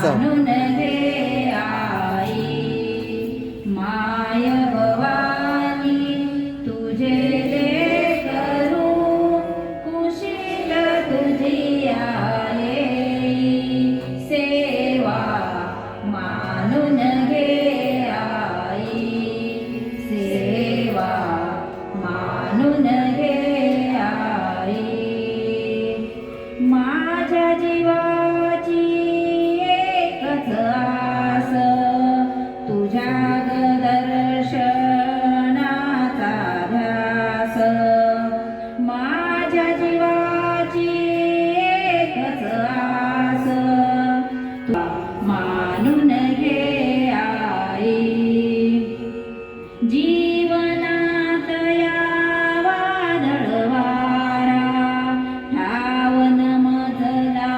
असं मानून घे आई माय भवानी तुझे लेकरू कुशील तुझी आहे सेवा मानून घे आई सेवा मानून घे आई माझ्या जीवाची एकच आस तुझ्या दर्शनाचा ध्यास माझ्या जीवाची एकच आस तू मानून घे आई जीवनात या वादळ वारा ठावन मधला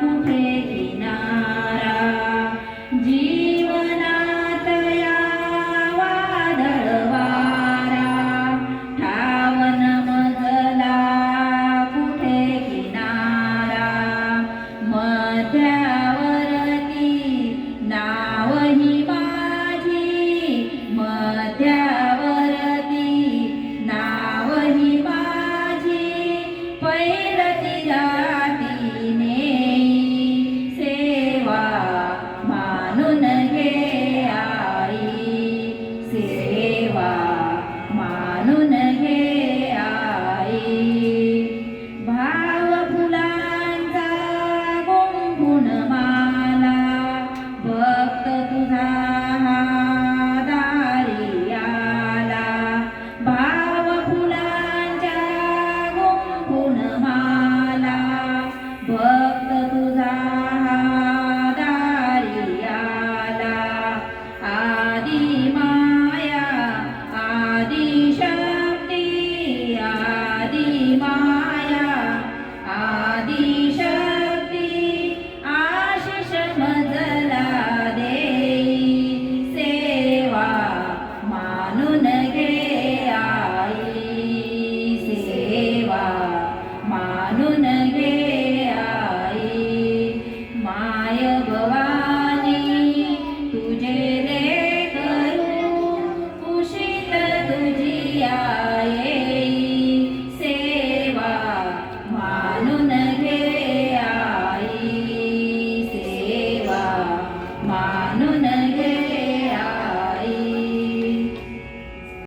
कुठे किनारा जीवनात या वादळ वारा ठावन मधला कुठे किनारा मध्यावरती नावही माझी मध्यावरती नावही माझी पैलती जातीने सेवा मानून घे आई सेवा